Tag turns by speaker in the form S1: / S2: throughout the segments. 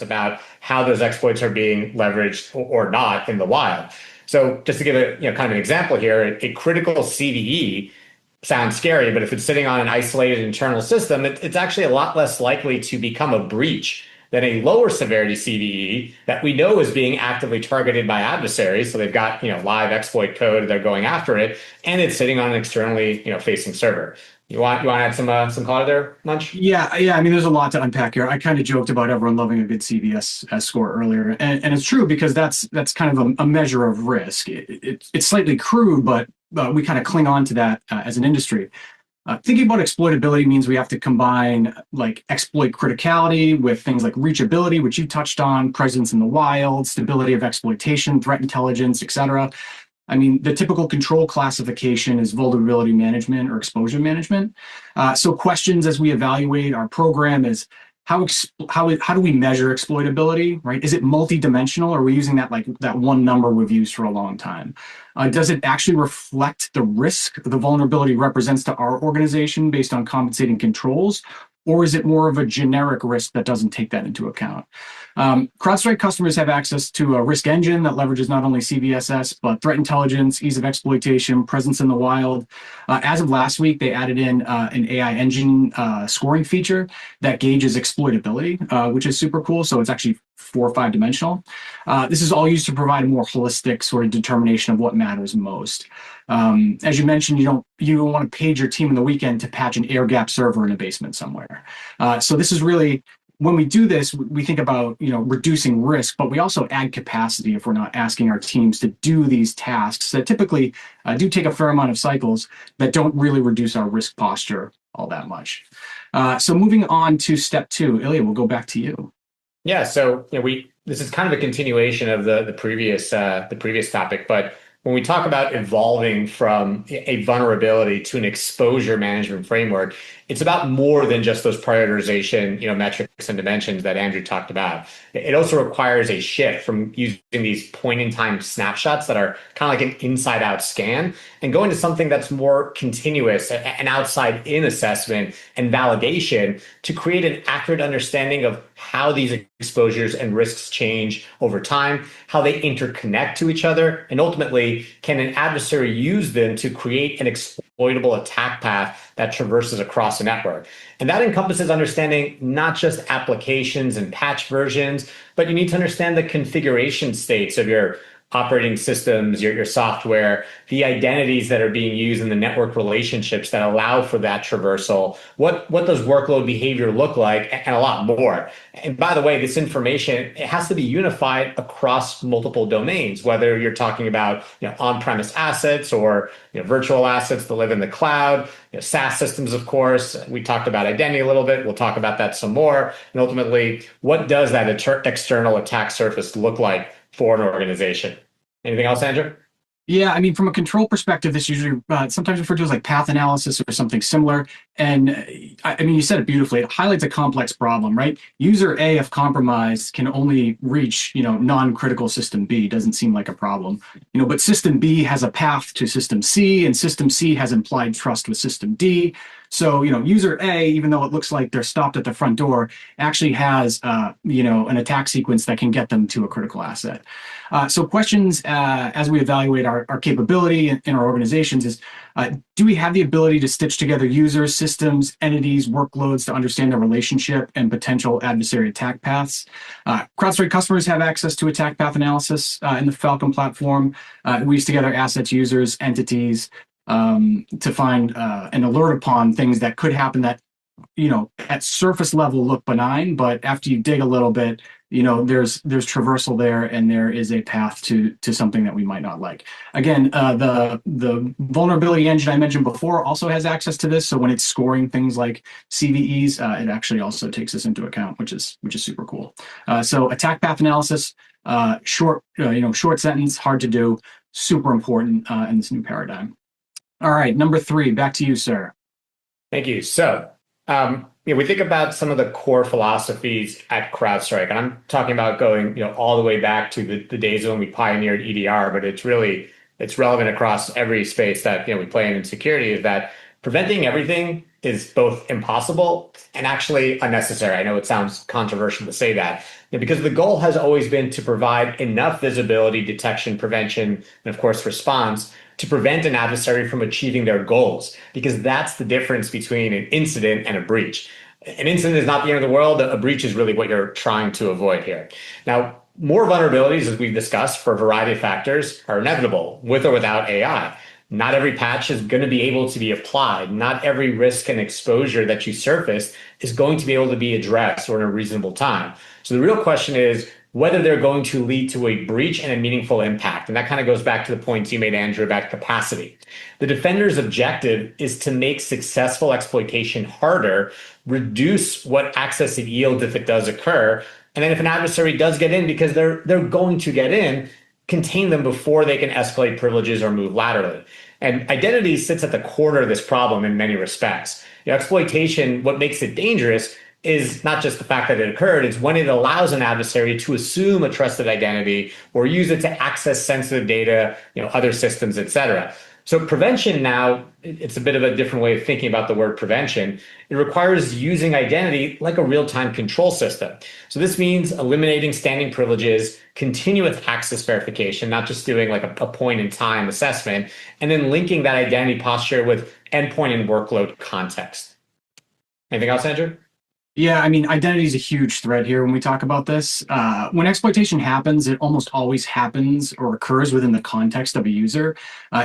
S1: about how those exploits are being leveraged or not in the wild. So just to give a kind of an example here, a critical CVE sounds scary, but if it's sitting on an isolated internal system, it's actually a lot less likely to become a breach than a lower severity CVE that we know is being actively targeted by adversaries. So they've got live exploit code, they're going after it, and it's sitting on an externally facing server. You want to add some color there, Munch?
S2: Yeah. I mean, there's a lot to unpack here. I kind of joked about everyone loving a good CVS score earlier, and it's true because that's kind of a measure of risk. It's slightly crude, but we kind of cling on to that as an industry. Thinking about exploitability means we have to combine like exploit criticality with things like reachability, which you touched on, presence in the wild, stability of exploitation, threat intelligence, etc. I mean, the typical control classification is vulnerability management or exposure management. So questions as we evaluate our program is how do we measure exploitability, right? Is it multidimensional, or are we using that one number we've used for a long time? Does it actually reflect the risk the vulnerability represents to our organization based on compensating controls? Or is it more of a generic risk that doesn't take that into account? CrowdStrike customers have access to a risk engine that leverages not only CVSS, but threat intelligence, ease of exploitation, presence in the wild. As of last week, they added in an AI engine scoring feature that gauges exploitability, which is super cool. So it's actually 4 or 5 dimensional. This is all used to provide a more holistic sort of determination of what matters most. As you mentioned, you don't want to page your team in the weekend to patch an air gap server in a basement somewhere. So this is really, when we do this, we think about reducing risk, but we also add capacity if we're not asking our teams to do these tasks that typically do take a fair amount of cycles that don't really reduce our risk posture all that much. So moving on to step 2, Ilya, we'll go back to you.
S1: Yeah, so this is kind of a continuation of the previous topic, but when we talk about evolving from a vulnerability to an exposure management framework, it's about more than just those prioritization, metrics and dimensions that Andrew talked about. It also requires a shift from using these point-in-time snapshots that are kind of like an inside-out scan and going to something that's more continuous, an outside-in assessment and validation to create an accurate understanding of how these exposures and risks change over time, how they interconnect to each other, and ultimately, can an adversary use them to create an exploitable attack path that traverses across a network? And that encompasses understanding not just applications and patch versions, but you need to understand the configuration states of your operating systems, your software, the identities that are being used in the network relationships that allow for that traversal, what does workload behavior look like, and a lot more. And by the way, this information, it has to be unified across multiple domains, whether you're talking about on-premise assets or virtual assets that live in the cloud, SaaS systems, of course. We talked about identity a little bit. We'll talk about that some more. And ultimately, what does that external attack surface look like for an organization? Anything else, Andrew?
S2: Yeah, I mean, from a control perspective, this usually sometimes referred to as like path analysis or something similar. And I mean, you said it beautifully. It highlights a complex problem, right? User A, if compromised, can only reach, non-critical system B. Doesn't seem like a problem, but system B has a path to system C, and system C has implied trust with system D. So, user A, even though it looks like they're stopped at the front door, actually has, an attack sequence that can get them to a critical asset. So questions as we evaluate our capability in our organizations is, do we have the ability to stitch together users, systems, entities, workloads to understand their relationship and potential adversary attack paths? CrowdStrike customers have access to attack path analysis in the Falcon platform. We use together assets, users, entities, to find and alert upon things that could happen that, at surface level look benign, but after you dig a little bit, there's traversal there, and there is a path to something that we might not like. Again, the vulnerability engine I mentioned before also has access to this. So when it's scoring things like CVEs, it actually also takes this into account, which is super cool. So attack path analysis, short sentence, hard to do, super important in this new paradigm. All right, number 3, back to you, sir.
S1: Thank you. So, we think about some of the core philosophies at CrowdStrike, and I'm talking about going, all the way back to the days when we pioneered EDR, but it's relevant across every space that we play in security. Is that preventing everything is both impossible and actually unnecessary. I know it sounds controversial to say that, Because the goal has always been to provide enough visibility, detection, prevention, and of course, response to prevent an adversary from achieving their goals, because that's the difference between an incident and a breach. An incident is not the end of the world. A breach is really what you're trying to avoid here. Now, more vulnerabilities, as we've discussed, for a variety of factors, are inevitable with or without AI. Not every patch is going to be able to be applied. Not every risk and exposure that you surface is going to be able to be addressed or in a reasonable time. So the real question is whether they're going to lead to a breach and a meaningful impact. And that kind of goes back to the points you made, Andrew, about capacity. The defender's objective is to make successful exploitation harder, reduce what access it yields if it does occur, and then if an adversary does get in, because they're going to get in, contain them before they can escalate privileges or move laterally. And identity sits at the core of this problem in many respects. Exploitation, what makes it dangerous is not just the fact that it occurred, it's when it allows an adversary to assume a trusted identity or use it to access sensitive data, other systems, et cetera. So prevention now, it's a bit of a different way of thinking about the word prevention. It requires using identity like a real-time control system. So this means eliminating standing privileges, continuous access verification, not just doing like a point-in-time assessment, and then linking that identity posture with endpoint and workload context. Anything else, Andrew?
S2: Yeah, I mean, identity is a huge thread here when we talk about this. When exploitation happens, it almost always happens or occurs within the context of a user.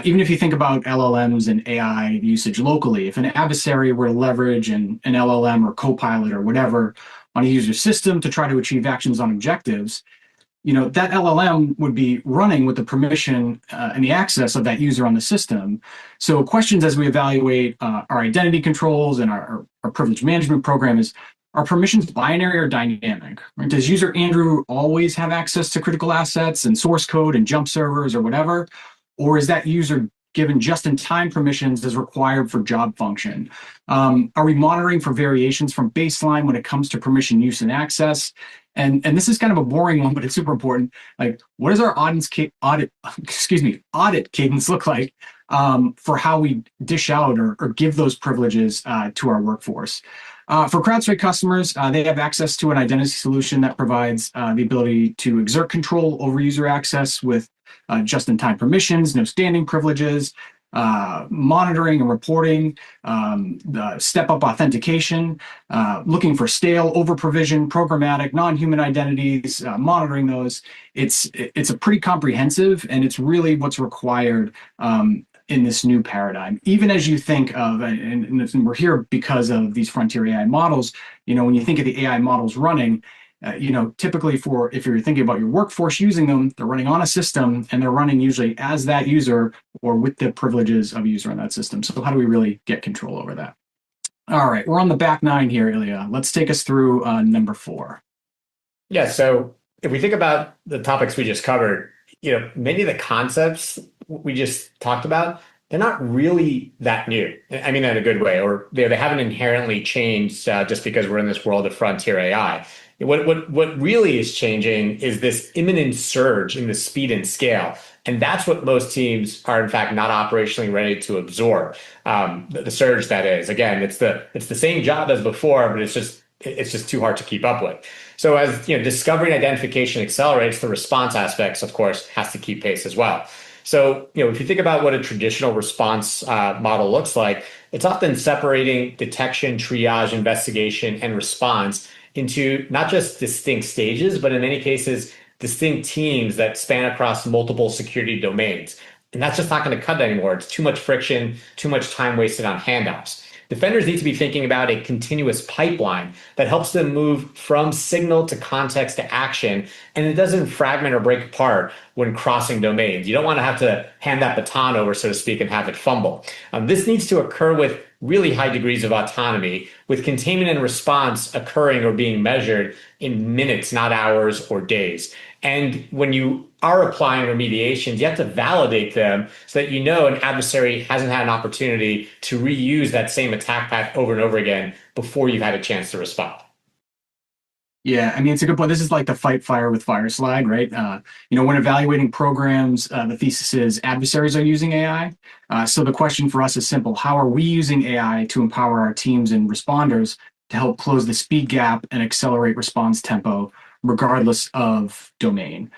S2: Even if you think about LLMs and AI usage locally, if an adversary were to leverage an LLM or Copilot or whatever on a user system to try to achieve actions on objectives, that LLM would be running with the permission and the access of that user on the system. So questions as we evaluate our identity controls and our privilege management program is, are permissions binary or dynamic? Right? Does user Andrew always have access to critical assets and source code and jump servers or whatever? Or is that user given just-in-time permissions as required for job function? Are we monitoring for variations from baseline when it comes to permission use and access? And this is kind of a boring one, but it's super important. Like, what does our audit cadence look like for how we dish out or give those privileges to our workforce? For CrowdStrike customers, they have access to an identity solution that provides the ability to exert control over user access with just-in-time permissions, no standing privileges, monitoring and reporting, the step-up authentication, looking for stale, over-provisioned, programmatic, non-human identities, monitoring those. It's a pretty comprehensive, and it's really what's required in this new paradigm. Even as you think of, and we're here because of these frontier AI models, when you think of the AI models running, typically if you're thinking about your workforce using them, they're running on a system and they're running usually as that user or with the privileges of a user on that system. So how do we really get control over that? All right, we're on the back nine here, Ilya. Let's take us through number 4.
S1: Yeah, so if we think about the topics we just covered, many of the concepts we just talked about, they're not really that new. I mean that in a good way, or they haven't inherently changed just because we're in this world of frontier AI. What really is changing is this imminent surge in the speed and scale. And that's what most teams are, in fact, not operationally ready to absorb. The surge, that is. Again, it's the same job as before, but it's just too hard to keep up with. So as discovery and identification accelerates, the response aspects, of course, has to keep pace as well. So, if you think about what a traditional response model looks like, it's often separating detection, triage, investigation, and response into not just distinct stages, but in many cases, distinct teams that span across multiple security domains. And that's just not going to cut it anymore. It's too much friction, too much time wasted on handoffs. Defenders need to be thinking about a continuous pipeline that helps them move from signal to context to action, and it doesn't fragment or break apart when crossing domains. You don't want to have to hand that baton over, so to speak, and have it fumble. This needs to occur with really high degrees of autonomy, with containment and response occurring or being measured in minutes, not hours or days. And when you are applying remediations, you have to validate them so that an adversary hasn't had an opportunity to reuse that same attack path over and over again before you've had a chance to respond.
S2: Yeah, I mean, it's a good point. This is like the fight fire with fire slide, right? When evaluating programs, the thesis is adversaries are using AI. So the question for us is simple. How are we using AI to empower our teams and responders to help close the speed gap and accelerate response tempo regardless of domain.